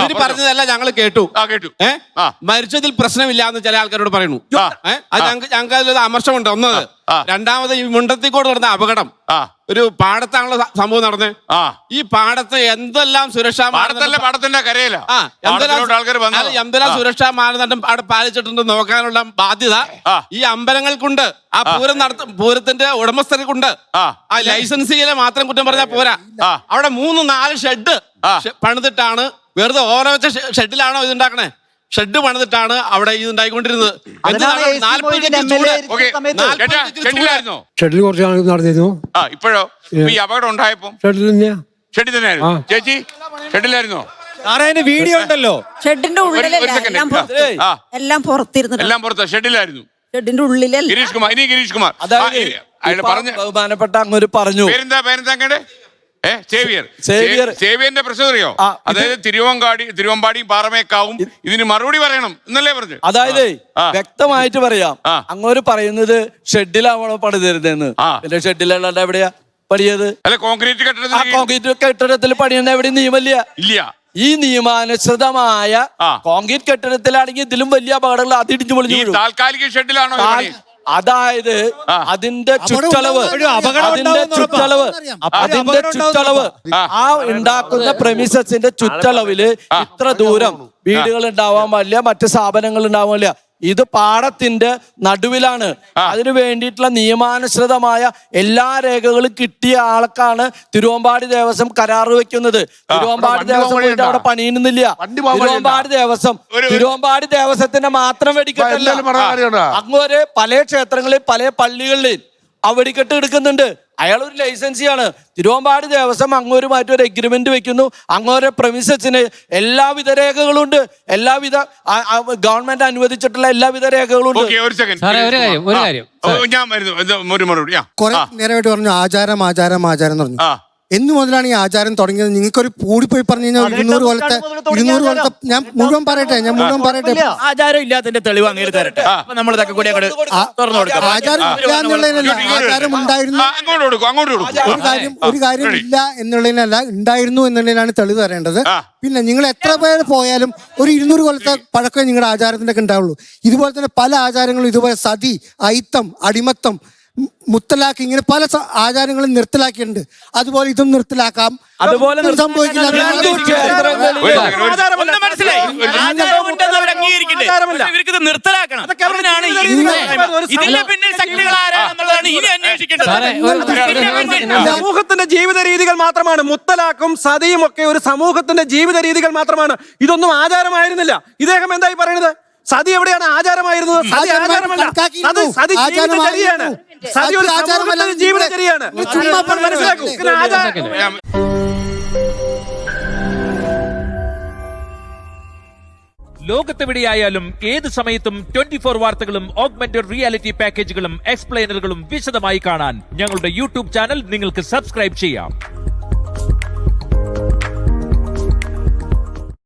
ഇവര് പറഞ്ഞതല്ല ഞങ്ങൾ കേട്ടു. മരിച്ചതിൽ പ്രശ്നമില്ല എന്ന് ചില ആൾക്കാരോട് പറയുന്നു. അത് ഞങ്ങൾക്ക് അതിലൊരു അമർഷമുണ്ട്. ഒന്നത്. രണ്ടാമത് ഈ മുണ്ടത്തിക്കോട് നടന്ന അപകടം ഒരു പാടത്താണല്ലോ സംഭവം നടന്നത്. ഈ പാടത്ത് എന്തെല്ലാം സുരക്ഷാ പാടത്തിന്റെ കരയില എന്തെല്ലാം സുരക്ഷാ മാനദണ്ഡം അവിടെ പാലിച്ചിട്ടുണ്ട് നോക്കാനുള്ള ബാധ്യത ഈ അമ്പലങ്ങൾക്കുണ്ട്. ആ പൂരത്തിന്റെ ഉടമസ്ഥർക്കുണ്ട്. ആ ലൈസൻസിലെ മാത്രം കുറ്റം പറഞ്ഞാൽ പോരാ. അവിടെ 3-4 ഷെഡ് പണിതിട്ടാണ്, വെറുതെ ഓരോ വെച്ച ഷെഡിലാണോ ഇതുണ്ടാക്കണേ? ഷെഡ് പണിതിട്ടാണ് അവിടെ ഇത് ഉണ്ടായിക്കൊണ്ടിരുന്നത്. ഷെഡിൽ കുറച്ച് ആളുകൾ നടന്നിരുന്നു. ഇപ്പോഴോ ഈ അപകടം ഉണ്ടായപ്പോ ഷെഡിൽ തന്നെയായിരുന്നു. ചേച്ചി ഷെഡിലായിരുന്നോ? വീഡിയോ ഉണ്ടല്ലോ. ഷെഡിന്റെ എല്ലാം പുറത്തിരുന്നു. എല്ലാം പുറത്ത് ഷെഡിലായിരുന്നു. ഷെഡിന്റെ ഉള്ളിലല്ല. ഗിരീഷ് കുമാർ. ഇനി ഗിരീഷ് കുമാർ ബഹുമാനപ്പെട്ട അങ്ങോട്ട് പറഞ്ഞു. പേരെന്താ അങ്ങയുടെ? സേവിയറിന്റെ പ്രശ്നം അറിയോ? അതായത് തിരുവമ്പാടിയും പാറമേക്കാവും ഇതിന് മറുപടി പറയണം എന്നല്ലേ പറഞ്ഞു. അതായത് വ്യക്തമായിട്ട് പറയാം. അങ്ങോട്ട് പറയുന്നത് ഷെഡിലാവണോ പണിതരുതെന്ന്. പിന്നെ ഷെഡിലല്ലാണ്ട് എവിടെയാ പണിയത്? അല്ല, കോൺക്രീറ്റ് കെട്ടിടത്തിൽ പണിയുന്ന എവിടെ നിയമമില്ല. ഇല്ല. ഈ നിയമാനുസൃതമായ കോൺക്രീറ്റ് കെട്ടിടത്തിലാണെങ്കിൽ ഇതിലും വലിയ അപകടങ്ങൾ അതിടിച്ചു പൊളിഞ്ഞു. താൽക്കാലിക ഷെഡിലാണോ? അതായത് അതിന്റെ ചുറ്റളവ് ആ ഉണ്ടാക്കുന്ന പ്രെമിസസിന്റെ ചുറ്റളവില് ഇത്ര ദൂരം വീടുകൾ ഉണ്ടാവാൻ പാടില്ല, മറ്റ് സ്ഥാപനങ്ങൾ ഉണ്ടാവാൻ പാടില്ല. ഇത് പാടത്തിന്റെ നടുവിലാണ്. അതിനു വേണ്ടിയിട്ടുള്ള നിയമാനുസൃതമായ എല്ലാ രേഖകളും കിട്ടിയ ആൾക്കാണ് തിരുവമ്പാടി ദേവസ്വം കരാറ് വെക്കുന്നത്. തിരുവമ്പാടി ദേവസ്വം പോയിട്ട് അവിടെ പണിയുന്നില്ല. തിരുവമ്പാടി ദേവസ്വത്തിന്റെ മാത്രം വെടിക്കെട്ടല്ല, അങ്ങോട്ട് പല ക്ഷേത്രങ്ങളിൽ പല പള്ളികളിൽ ആ വെടിക്കെട്ട് എടുക്കുന്നുണ്ട്. അയാളൊരു ലൈസൻസിയാണ്. തിരുവമ്പാടി ദേവസ്വം അങ്ങോരുമായിട്ട് ഒരു എഗ്രിമെന്റ് വെക്കുന്നു. അങ്ങോരെ പ്രമിസസിന് എല്ലാവിധ രേഖകളുണ്ട്. എല്ലാവിധ ഗവൺമെന്റ് അനുവദിച്ചിട്ടുള്ള എല്ലാവിധ രേഖകളുണ്ട്. കുറെ നേരമായിട്ട് പറഞ്ഞു ആചാരം എന്ന് പറഞ്ഞു. എന്ന് മുതലാണ് ഈ ആചാരം തുടങ്ങിയത്? നിങ്ങൾക്കൊരു കൂടിപ്പോയി പറഞ്ഞു കഴിഞ്ഞാൽ 200 കൊല്ലത്തെ ഞാൻ മുഴുവൻ പറയട്ടെ. ആചാരം ഇല്ലാത്തതിന്റെ തെളിവ് അങ്ങനെ തരട്ടെ. ആചാരം ഇല്ല എന്നുള്ളതിനല്ല, ആചാരം ഉണ്ടായിരുന്നു. ഒരു കാര്യം ഇല്ല എന്നുള്ളതിനല്ല, ഉണ്ടായിരുന്നു എന്നുള്ളതിനാണ് തെളിവ് തരേണ്ടത്. പിന്നെ നിങ്ങൾ എത്ര പേര് പോയാലും ഒരു 200 കൊല്ലത്തെ പഴക്കമേ നിങ്ങളുടെ ആചാരത്തിന്റെ ഒക്കെ ഉണ്ടാവുള്ളൂ. ഇതുപോലെ തന്നെ പല ആചാരങ്ങളും ഇതുപോലെ സതി, അയിത്തം, അടിമത്തം, മുത്തലാഖ്, ഇങ്ങനെ പല ആചാരങ്ങളും നിർത്തലാക്കിയിട്ടുണ്ട്. അതുപോലെ ഇതും നിർത്തലാക്കാം. അതുപോലെ സംഭവിക്കില്ല. സമൂഹത്തിന്റെ ജീവിത രീതികൾ മാത്രമാണ് മുത്തലാഖും സതിയും ഒക്കെ. ഒരു സമൂഹത്തിന്റെ ജീവിത രീതികൾ മാത്രമാണ്. ഇതൊന്നും ആചാരമായിരുന്നില്ല. ഇദ്ദേഹം എന്തായി പറയുന്നത്? സതി എവിടെയാണ് ആചാരമായിരുന്നത്? സതി ആചാരമല്ല, സതി ജീവിതചര്യയാണ്. സതി ഒരു സമൂഹത്തിന്റെ ജീവിതചര്യയാണ്. മനസ്സിലാക്കൂ. ലോകത്തെവിടെയായാലും ഏത് സമയത്തും 24 വാർത്തകളും ഓഗ്മെന്റഡ് റിയാലിറ്റി പാക്കേജുകളും എക്സ്പ്ലെയിനറുകളും വിശദമായി കാണാൻ ഞങ്ങളുടെ യൂട്യൂബ് ചാനൽ നിങ്ങൾക്ക് സബ്സ്ക്രൈബ് ചെയ്യാം.